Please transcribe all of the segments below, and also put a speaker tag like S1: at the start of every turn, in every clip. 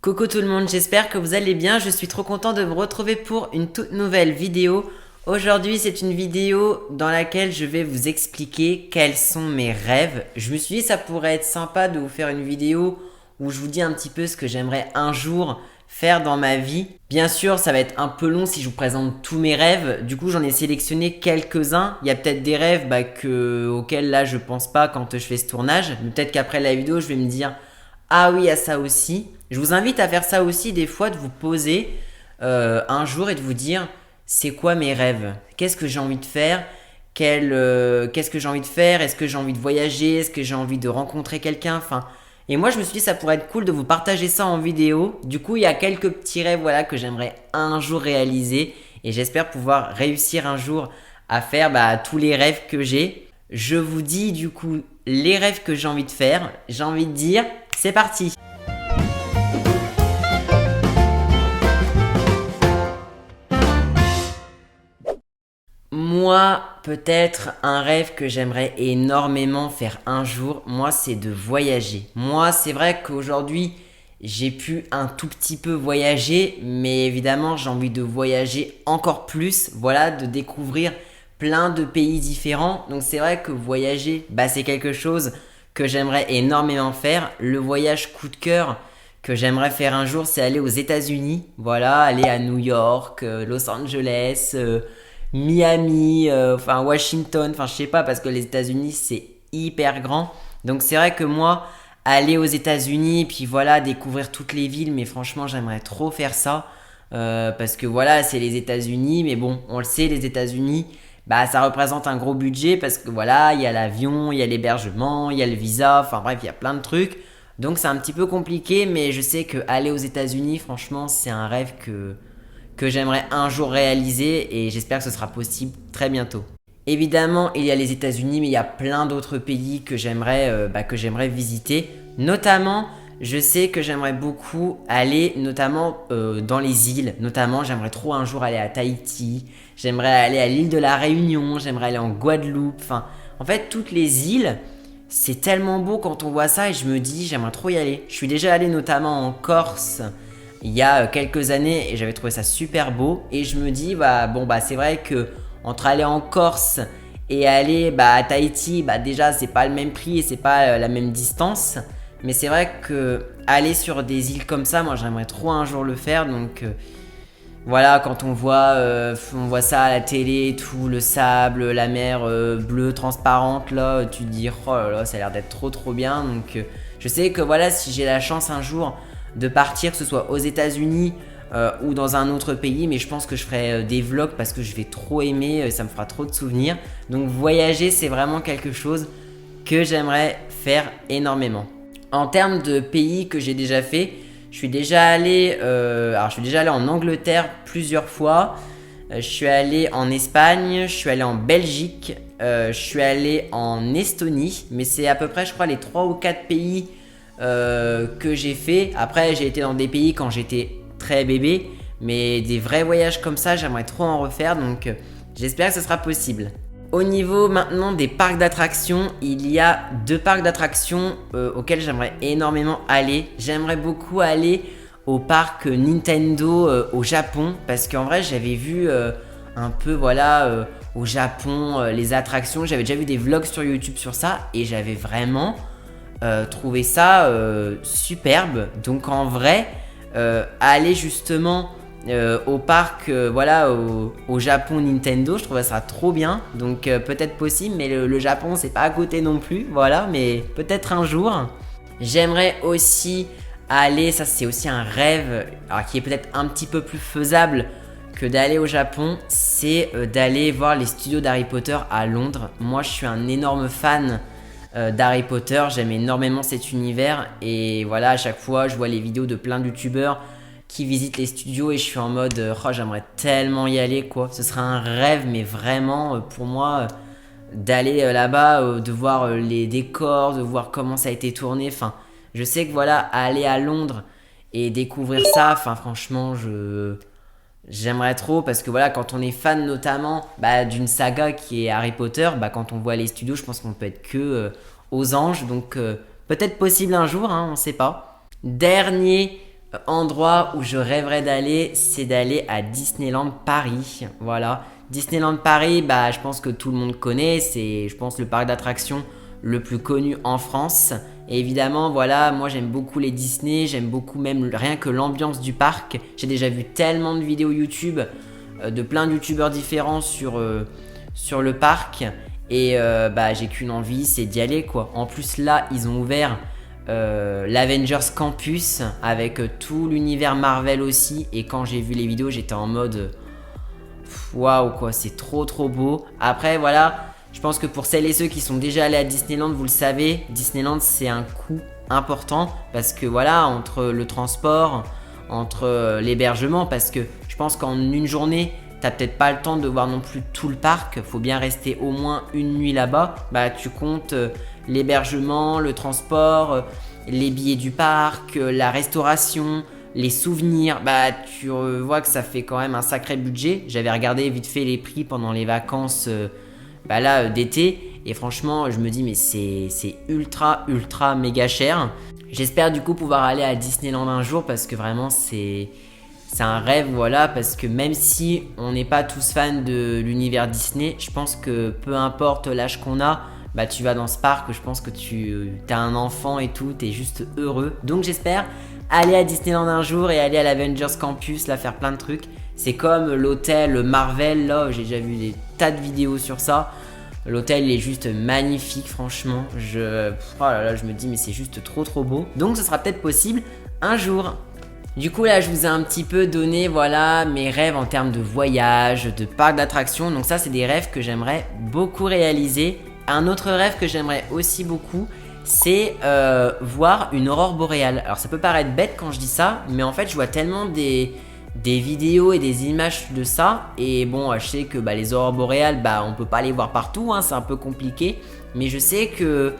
S1: Coucou tout le monde, j'espère que vous allez bien. Je suis trop content de vous retrouver pour une toute nouvelle vidéo. Aujourd'hui, c'est une vidéo dans laquelle je vais vous expliquer quels sont mes rêves. Je me suis dit ça pourrait être sympa de vous faire une vidéo où je vous dis un petit peu ce que j'aimerais un jour faire dans ma vie. Bien sûr, ça va être un peu long si je vous présente tous mes rêves. Du coup, j'en ai sélectionné quelques-uns. Il y a peut-être des rêves auxquels là je pense pas quand je fais ce tournage. Mais peut-être qu'après la vidéo, je vais me dire ah oui, il y a ça aussi. Je vous invite à faire ça aussi des fois, de vous poser un jour et de vous dire c'est quoi mes rêves? Qu'est-ce que j'ai envie de faire? Qu'est-ce que j'ai envie de faire? Est-ce que j'ai envie de voyager? Est-ce que j'ai envie de rencontrer quelqu'un? Et moi je me suis dit ça pourrait être cool de vous partager ça en vidéo. Du coup, il y a quelques petits rêves que j'aimerais un jour réaliser et j'espère pouvoir réussir un jour à faire tous les rêves que j'ai. Je vous dis du coup les rêves que j'ai envie de faire. J'ai envie de dire c'est parti. Moi, peut-être un rêve que j'aimerais énormément faire un jour, moi, c'est de voyager. Moi, c'est vrai qu'aujourd'hui, j'ai pu un tout petit peu voyager, mais évidemment, j'ai envie de voyager encore plus, voilà, de découvrir plein de pays différents. Donc, c'est vrai que voyager, c'est quelque chose que j'aimerais énormément faire. Le voyage coup de cœur que j'aimerais faire un jour, c'est aller aux États-Unis. Voilà, aller à New York, Los Angeles, Miami, Washington, je sais pas, parce que les États-Unis c'est hyper grand. Donc c'est vrai que moi, aller aux États-Unis, puis voilà, découvrir toutes les villes, mais franchement, j'aimerais trop faire ça. Parce que voilà, c'est les États-Unis, mais bon, on le sait, les États-Unis, ça représente un gros budget parce que voilà, il y a l'avion, il y a l'hébergement, il y a le visa, enfin bref, il y a plein de trucs. Donc c'est un petit peu compliqué, mais je sais que aller aux États-Unis, franchement, c'est un rêve que j'aimerais un jour réaliser et j'espère que ce sera possible très bientôt. Évidemment, il y a les États-Unis, mais il y a plein d'autres pays que j'aimerais visiter. Notamment, je sais que j'aimerais beaucoup aller dans les îles. Notamment, j'aimerais trop un jour aller à Tahiti. J'aimerais aller à l'île de la Réunion. J'aimerais aller en Guadeloupe. En fait, toutes les îles, c'est tellement beau quand on voit ça et je me dis, j'aimerais trop y aller. Je suis déjà allé notamment en Corse il y a quelques années et j'avais trouvé ça super beau et je me dis c'est vrai que entre aller en Corse et aller à Tahiti, déjà c'est pas le même prix et c'est pas la même distance, mais c'est vrai que aller sur des îles comme ça, moi j'aimerais trop un jour le faire. Donc voilà, quand on voit ça à la télé et tout, le sable, la mer bleue transparente là, tu te dis oh là là, ça a l'air d'être trop trop bien. Donc je sais que voilà, si j'ai la chance un jour de partir, que ce soit aux États-Unis ou dans un autre pays, mais je pense que je ferai des vlogs parce que je vais trop aimer, ça me fera trop de souvenirs. Donc voyager, c'est vraiment quelque chose que j'aimerais faire énormément. En termes de pays que j'ai déjà fait, je suis déjà allé en Angleterre plusieurs fois. Je suis allé en Espagne, je suis allé en Belgique, je suis allé en Estonie, mais c'est à peu près, je crois, les 3 ou 4 pays que j'ai fait. Après, j'ai été dans des pays quand j'étais très bébé, mais des vrais voyages comme ça, j'aimerais trop en refaire, donc j'espère que ce sera possible. Au niveau maintenant des parcs d'attractions, il y a 2 parcs d'attractions auxquels j'aimerais énormément aller. J'aimerais beaucoup aller au parc Nintendo au Japon, parce qu'en vrai j'avais vu un peu au Japon les attractions. J'avais déjà vu des vlogs sur YouTube sur ça et j'avais vraiment trouvé ça superbe. Donc en vrai, aller justement au parc au Japon Nintendo, je trouvais ça trop bien. Donc peut-être possible, mais le Japon c'est pas à côté non plus, voilà, mais peut-être un jour. J'aimerais aussi aller, ça c'est aussi un rêve, alors qui est peut-être un petit peu plus faisable que d'aller au Japon, c'est d'aller voir les studios d'Harry Potter à Londres. Moi je suis un énorme fan d'Harry Potter, j'aime énormément cet univers et voilà, à chaque fois je vois les vidéos de plein de youtubeurs qui visitent les studios et je suis en mode j'aimerais tellement y aller quoi. Ce serait un rêve, mais vraiment pour moi d'aller là-bas, de voir les décors, de voir comment ça a été tourné. Je sais que voilà, aller à Londres et découvrir ça, franchement j'aimerais trop, parce que voilà, quand on est fan notamment d'une saga qui est Harry Potter, quand on voit les studios, je pense qu'on peut être que aux anges. Donc peut-être possible un jour, hein, on sait pas. Dernier endroit où je rêverais d'aller, c'est d'aller à Disneyland Paris. Voilà. Disneyland Paris, bah, je pense que tout le monde connaît. C'est, je pense, le parc d'attractions le plus connu en France. Et évidemment, voilà, moi j'aime beaucoup les Disney. J'aime beaucoup même rien que l'ambiance du parc. J'ai déjà vu tellement de vidéos YouTube de plein de youtubeurs différents sur le parc. Et bah, j'ai qu'une envie, c'est d'y aller quoi. En plus là, ils ont ouvert l'Avengers Campus avec tout l'univers Marvel aussi. Et quand j'ai vu les vidéos, j'étais en mode waouh quoi, c'est trop trop beau. Après voilà, je pense que pour celles et ceux qui sont déjà allés à Disneyland, vous le savez, Disneyland c'est un coût important parce que voilà, entre le transport, entre l'hébergement, parce que je pense qu'en une journée, t'as peut-être pas le temps de voir non plus tout le parc, faut bien rester au moins une nuit là-bas. Bah tu comptes l'hébergement, le transport, les billets du parc, la restauration, les souvenirs, bah tu vois que ça fait quand même un sacré budget. J'avais regardé vite fait les prix pendant les vacances d'été et franchement je me dis mais c'est ultra ultra méga cher. J'espère du coup pouvoir aller à Disneyland un jour parce que vraiment c'est un rêve, voilà, parce que même si on n'est pas tous fans de l'univers Disney, je pense que peu importe l'âge qu'on a, bah tu vas dans ce parc, je pense que tu as un enfant et tout, t'es juste heureux. Donc j'espère aller à Disneyland un jour et aller à l'Avengers Campus, là faire plein de trucs. C'est comme l'hôtel Marvel, là j'ai déjà vu des tas de vidéos sur ça. L'hôtel il est juste magnifique, franchement. Oh là là, je me dis mais c'est juste trop trop beau. Donc ce sera peut-être possible un jour. Du coup là je vous ai un petit peu donné voilà mes rêves en termes de voyage, de parc d'attractions. Donc ça c'est des rêves que j'aimerais beaucoup réaliser. Un autre rêve que j'aimerais aussi beaucoup, c'est voir une aurore boréale. Alors ça peut paraître bête quand je dis ça, mais en fait je vois tellement des vidéos et des images de ça. Et bon je sais que les aurores boréales on peut pas les voir partout, hein, c'est un peu compliqué. Mais je sais que,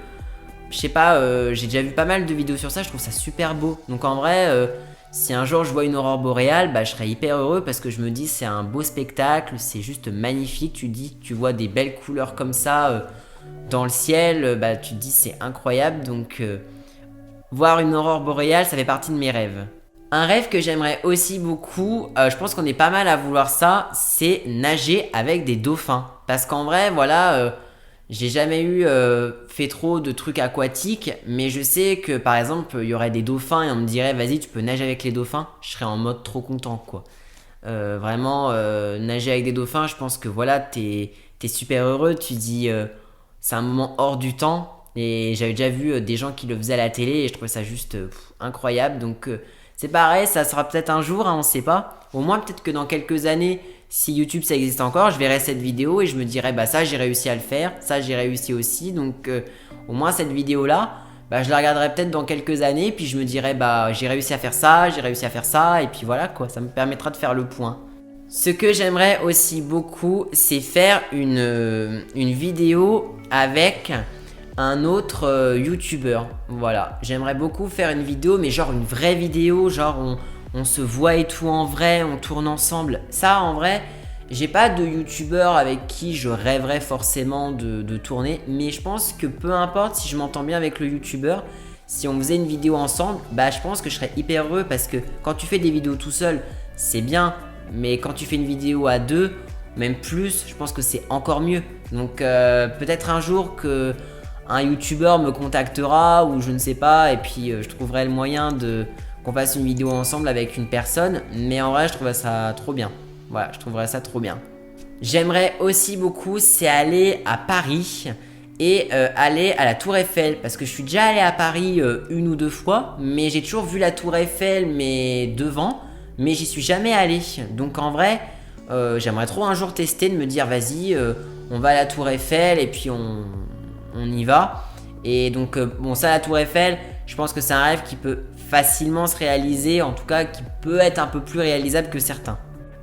S1: je sais pas, j'ai déjà vu pas mal de vidéos sur ça, je trouve ça super beau. Donc en vrai... si un jour je vois une aurore boréale, je serais hyper heureux parce que je me dis c'est un beau spectacle, c'est juste magnifique. Tu vois des belles couleurs comme ça dans le ciel, tu te dis c'est incroyable. Donc voir une aurore boréale, ça fait partie de mes rêves. Un rêve que j'aimerais aussi beaucoup, je pense qu'on est pas mal à vouloir ça, c'est nager avec des dauphins. Parce qu'en vrai, voilà... j'ai jamais eu fait trop de trucs aquatiques, mais je sais que par exemple il y aurait des dauphins et on me dirait vas-y tu peux nager avec les dauphins, je serais en mode trop content quoi. Vraiment nager avec des dauphins, je pense que voilà t'es super heureux, tu dis c'est un moment hors du temps et j'avais déjà vu des gens qui le faisaient à la télé et je trouvais ça juste incroyable. Donc c'est pareil, ça sera peut-être un jour, hein, on sait pas. Au moins peut-être que dans quelques années, si YouTube ça existe encore, je verrai cette vidéo et je me dirai ça j'ai réussi à le faire, ça j'ai réussi aussi. Donc au moins cette vidéo là, je la regarderai peut-être dans quelques années puis je me dirai j'ai réussi à faire ça, j'ai réussi à faire ça et puis voilà quoi, ça me permettra de faire le point. Ce que j'aimerais aussi beaucoup, c'est faire une vidéo avec un autre YouTuber. Voilà, j'aimerais beaucoup faire une vidéo, mais genre une vraie vidéo, genre on se voit et tout en vrai, on tourne ensemble. Ça en vrai, j'ai pas de youtubeur avec qui je rêverais forcément de tourner, mais je pense que peu importe si je m'entends bien avec le youtubeur, si on faisait une vidéo ensemble, je pense que je serais hyper heureux parce que quand tu fais des vidéos tout seul, c'est bien, mais quand tu fais une vidéo à deux, même plus, je pense que c'est encore mieux. Donc peut-être un jour que un youtubeur me contactera ou je ne sais pas et puis je trouverai le moyen qu'on fasse une vidéo ensemble avec une personne, mais en vrai je trouverais ça trop bien. Voilà, je trouverais ça trop bien. J'aimerais aussi beaucoup, c'est aller à Paris et aller à la Tour Eiffel, parce que je suis déjà allé à Paris une ou deux fois, mais j'ai toujours vu la Tour Eiffel mais devant, mais j'y suis jamais allé. Donc en vrai, j'aimerais trop un jour tester, de me dire vas-y, on va à la Tour Eiffel et puis on y va. Et donc ça la Tour Eiffel, je pense que c'est un rêve qui peut facilement se réaliser, en tout cas qui peut être un peu plus réalisable que certains.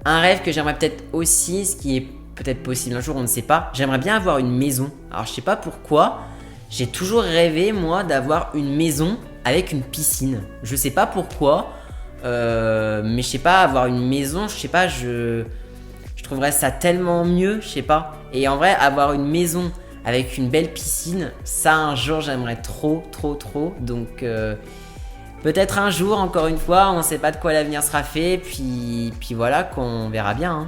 S1: Un rêve que j'aimerais peut-être aussi, ce qui est peut-être possible un jour, on ne sait pas, j'aimerais bien avoir une maison. Alors je sais pas pourquoi, j'ai toujours rêvé moi d'avoir une maison avec une piscine. Je sais pas pourquoi, mais je sais pas, avoir une maison, je sais pas, je trouverais ça tellement mieux, je sais pas. Et en vrai, avoir une maison avec une belle piscine, ça un jour j'aimerais trop. Donc Peut-être un jour, encore une fois, on ne sait pas de quoi l'avenir sera fait, puis voilà, qu'on verra bien. Hein.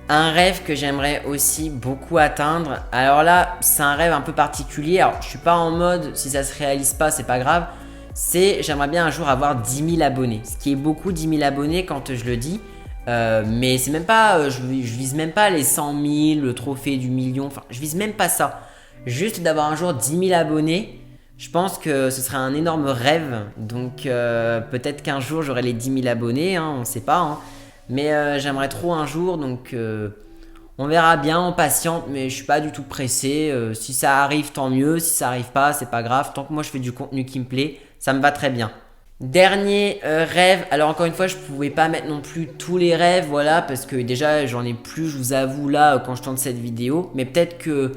S1: Un rêve que j'aimerais aussi beaucoup atteindre, alors là, c'est un rêve un peu particulier, alors je suis pas en mode, si ça se réalise pas, c'est pas grave, c'est j'aimerais bien un jour avoir 10 000 abonnés, ce qui est beaucoup 10 000 abonnés quand je le dis, mais c'est même pas, je vise même pas les 100 000, le trophée du million, enfin, je vise même pas ça. Juste d'avoir un jour 10 000 abonnés, je pense que ce serait un énorme rêve. Donc peut-être qu'un jour j'aurai les 10 000 abonnés, hein, on ne sait pas. Hein. Mais j'aimerais trop un jour, donc on verra bien, on patiente, mais je suis pas du tout pressé. Si ça arrive, tant mieux. Si ça arrive pas, c'est pas grave. Tant que moi je fais du contenu qui me plaît, ça me va très bien. Dernier rêve, alors encore une fois je pouvais pas mettre non plus tous les rêves, voilà, parce que déjà j'en ai plus, je vous avoue là quand je tourne cette vidéo, mais peut-être que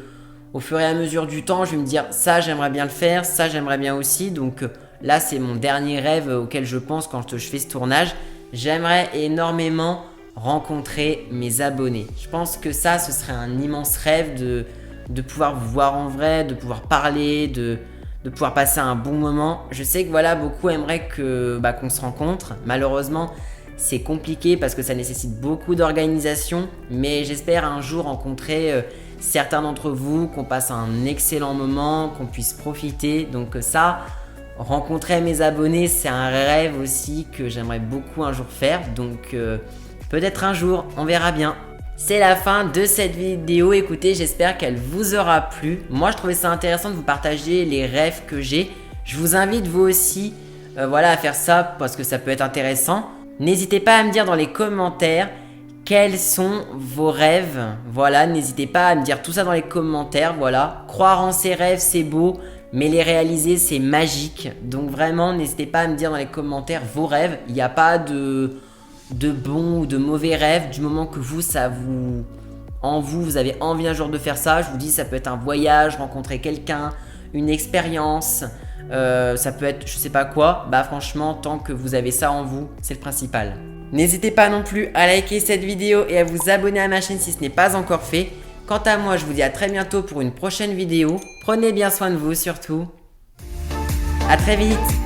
S1: au fur et à mesure du temps, je vais me dire ça j'aimerais bien le faire, ça j'aimerais bien aussi. Donc là c'est mon dernier rêve auquel je pense quand je fais ce tournage. J'aimerais énormément rencontrer mes abonnés. Je pense que ça ce serait un immense rêve de pouvoir vous voir en vrai, de pouvoir parler, de pouvoir passer un bon moment. Je sais que voilà, beaucoup aimeraient qu'on se rencontre. Malheureusement, c'est compliqué parce que ça nécessite beaucoup d'organisation. Mais j'espère un jour rencontrer certains d'entre vous, qu'on passe un excellent moment, qu'on puisse profiter. Donc ça, rencontrer mes abonnés, c'est un rêve aussi que j'aimerais beaucoup un jour faire. Donc peut-être un jour, on verra bien. C'est la fin de cette vidéo. Écoutez, j'espère qu'elle vous aura plu. Moi, je trouvais ça intéressant de vous partager les rêves que j'ai. Je vous invite vous aussi à faire ça parce que ça peut être intéressant. N'hésitez pas à me dire dans les commentaires quels sont vos rêves. Voilà, n'hésitez pas à me dire tout ça dans les commentaires. Voilà, croire en ses rêves, c'est beau, mais les réaliser, c'est magique. Donc vraiment, n'hésitez pas à me dire dans les commentaires vos rêves. Il n'y a pas de bons ou de mauvais rêves, du moment que vous avez envie un jour de faire ça. Je vous dis, ça peut être un voyage, rencontrer quelqu'un, une expérience, ça peut être je sais pas quoi. Bah franchement, tant que vous avez ça en vous, c'est le principal. N'hésitez pas non plus à liker cette vidéo et à vous abonner à ma chaîne si ce n'est pas encore fait. Quant à moi, je vous dis à très bientôt pour une prochaine vidéo. Prenez bien soin de vous surtout. À très vite.